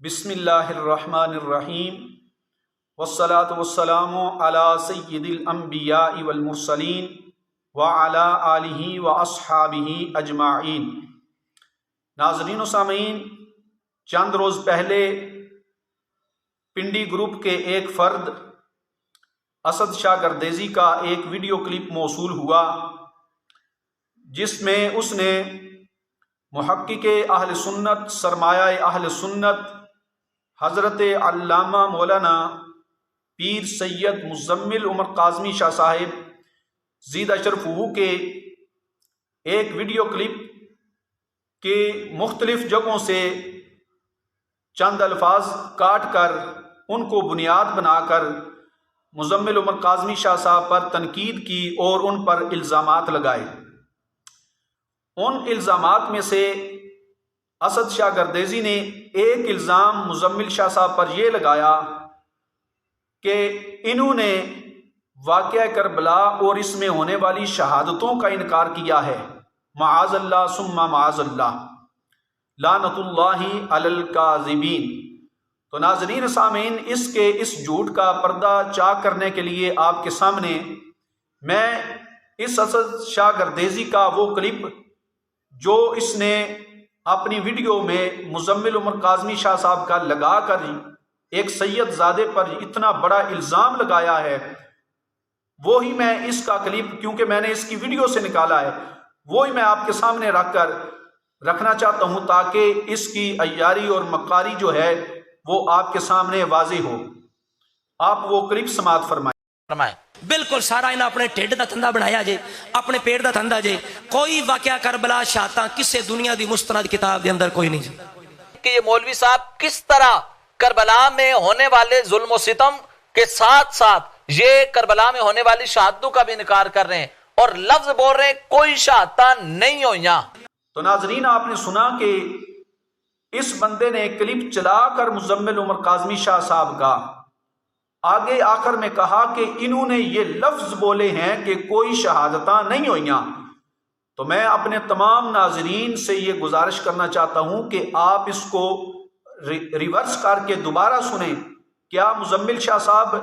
بسم اللہ الرحمن الرحیم والصلاة والسلام علی سید الانبیاء والمرسلین وعلی آلہ واصحابہ اجمعین۔ ناظرین و سامعین، چند روز پہلے پنڈی گروپ کے ایک فرد اسد شاہ گردیزی کا ایک ویڈیو کلپ موصول ہوا جس میں اس نے محقق اہل سنت، سرمایہ اہل سنت، حضرت علامہ مولانا پیر سید مزمل عمر کاظمی شاہ صاحب زیدہ شرفہ کے ایک ویڈیو کلپ کے مختلف جگہوں سے چند الفاظ کاٹ کر ان کو بنیاد بنا کر مزمل عمر کاظمی شاہ صاحب پر تنقید کی اور ان پر الزامات لگائے۔ ان الزامات میں سے اسد شاہ گردیزی نے ایک الزام مزمل شاہ صاحب پر یہ لگایا کہ انہوں نے واقعہ کربلا اور اس میں ہونے والی شہادتوں کا انکار کیا ہے، معاذ اللہ ثم معاذ اللہ، لعنت اللہ علی الکاذبین۔ تو ناظرین سامعین، اس جھوٹ کا پردہ چاک کرنے کے لیے آپ کے سامنے میں اس اسد شاہ گردیزی کا وہ کلپ جو اس نے اپنی ویڈیو میں مزمل عمر کاظمی شاہ صاحب کا لگا کر ایک سید زادے پر اتنا بڑا الزام لگایا ہے، وہی میں اس کا کلپ، کیونکہ میں نے اس کی ویڈیو سے نکالا ہے، وہی میں آپ کے سامنے رکھنا چاہتا ہوں تاکہ اس کی عیاری اور مکاری جو ہے وہ آپ کے سامنے واضح ہو۔ آپ وہ کلپ سماعت فرمائیں۔ بالکل سارا انہیں اپنے ٹھڈ دا دھندا بنایا جے، اپنے پیٹ دا دھندا جے۔ کوئی واقعہ کربلا شہادتاں کسے دنیا دی مستند کتاب دے اندر کوئی نہیں جی کہ یہ مولوی صاحب کس طرح کربلا میں ہونے والے ظلم و ستم کے ساتھ ساتھ یہ کربلا میں ہونے والی شہادتوں کا بھی انکار کر رہے ہیں اور لفظ بول رہے ہیں کوئی شہادتاں نہیں ہوئیاں۔ تو ناظرین، آپ نے سنا کہ اس بندے نے کلپ چلا کر مزمل عمر کاظمی شاہ صاحب کا آگے آخر میں کہا کہ انہوں نے یہ لفظ بولے ہیں کہ کوئی شہادتاں نہیں ہوئیاں۔ تو میں اپنے تمام ناظرین سے یہ گزارش کرنا چاہتا ہوں کہ آپ اس کو ریورس کر کے دوبارہ سنیں۔ کیا مزمل شاہ صاحب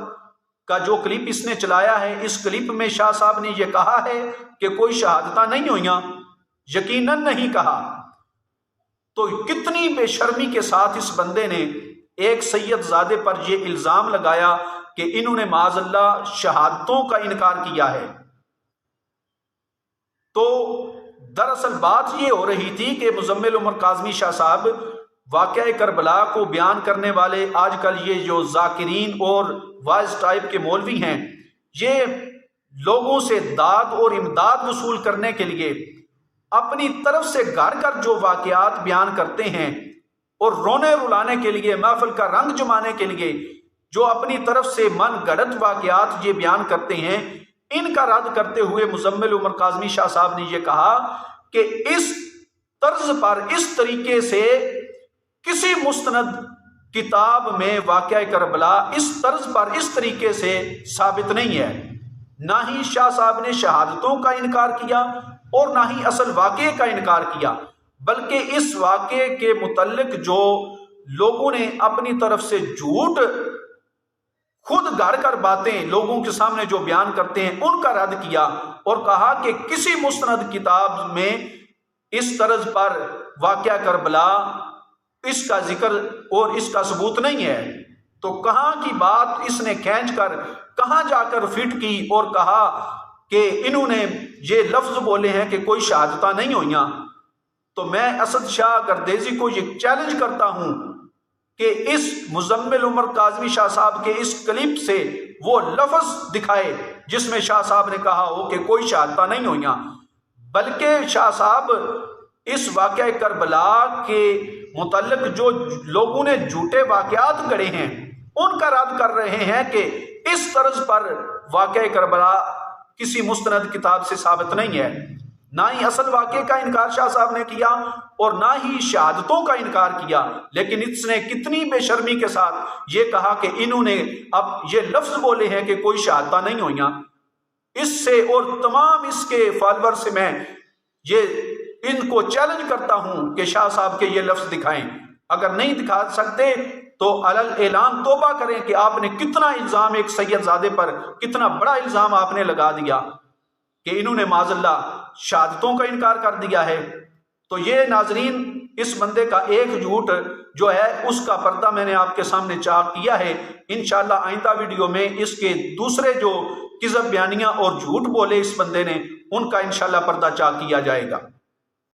کا جو کلپ اس نے چلایا ہے، اس کلپ میں شاہ صاحب نے یہ کہا ہے کہ کوئی شہادتاں نہیں ہوئیاں؟ یقیناً نہیں کہا۔ تو کتنی بے شرمی کے ساتھ اس بندے نے ایک سید زادے پر یہ الزام لگایا کہ انہوں نے معاذ اللہ شہادتوں کا انکار کیا ہے۔ تو دراصل بات یہ ہو رہی تھی کہ مزمل عمر کاظمی شاہ صاحب واقعہ کربلا کو بیان کرنے والے آج کل یہ جو ذاکرین اور وائز ٹائپ کے مولوی ہیں، یہ لوگوں سے داد اور امداد وصول کرنے کے لیے اپنی طرف سے گھر کر جو واقعات بیان کرتے ہیں اور رونے رلانے کے لیے، محفل کا رنگ جمانے کے لیے جو اپنی طرف سے من گھڑت واقعات یہ بیان کرتے ہیں، ان کا رد کرتے ہوئے مزمل عمر کاظمی شاہ صاحب نے یہ کہا کہ اس طرز پر، اس طریقے سے کسی مستند کتاب میں واقعہ کربلا اس طرز پر، اس طریقے سے ثابت نہیں ہے۔ نہ ہی شاہ صاحب نے شہادتوں کا انکار کیا اور نہ ہی اصل واقعے کا انکار کیا، بلکہ اس واقعے کے متعلق جو لوگوں نے اپنی طرف سے جھوٹ خود گھڑ کر باتیں لوگوں کے سامنے جو بیان کرتے ہیں ان کا رد کیا اور کہا کہ کسی مستند کتاب میں اس طرز پر واقعہ کربلا، اس کا ذکر اور اس کا ثبوت نہیں ہے۔ تو کہاں کی بات اس نے کھینچ کر کہاں جا کر فٹ کی اور کہا کہ انہوں نے یہ لفظ بولے ہیں کہ کوئی شہادتاں نہیں ہوئیاں۔ تو میں اسد شاہ گردیزی کو یہ چیلنج کرتا ہوں کہ اس مزمل عمر کاظمی شاہ صاحب کے اس کلپ سے وہ لفظ دکھائے جس میں شاہ صاحب نے کہا ہو کہ کوئی شہادتاں نہیں ہوئیاں، بلکہ شاہ صاحب اس واقعہ کربلا کے متعلق جو لوگوں نے جھوٹے واقعات گڑے ہیں ان کا رد کر رہے ہیں کہ اس طرز پر واقعہ کربلا کسی مستند کتاب سے ثابت نہیں ہے۔ نہ ہی اصل واقعے کا انکار شاہ صاحب نے کیا اور نہ ہی شہادتوں کا انکار کیا، لیکن اس نے کتنی بے شرمی کے ساتھ یہ کہا کہ انہوں نے اب یہ لفظ بولے ہیں کہ کوئی شہادتاں نہیں ہوئیاں۔ اس سے اور تمام اس کے فالوور سے میں یہ ان کو چیلنج کرتا ہوں کہ شاہ صاحب کے یہ لفظ دکھائیں اگر نہیں دکھا سکتے تو علل اعلان توبہ کریں کہ آپ نے کتنا الزام ایک سید زادے پر، کتنا بڑا الزام آپ نے لگا دیا کہ انہوں نے معاذ اللہ شہادتوں کا انکار کر دیا ہے۔ تو یہ ناظرین اس بندے کا ایک جھوٹ جو ہے اس کا پردہ میں نے آپ کے سامنے چاک کیا ہے۔ انشاءاللہ آئندہ ویڈیو میں اس کے دوسرے جو کذب بیانیاں اور جھوٹ بولے اس بندے نے، ان کا انشاءاللہ پردہ چاک کیا جائے گا۔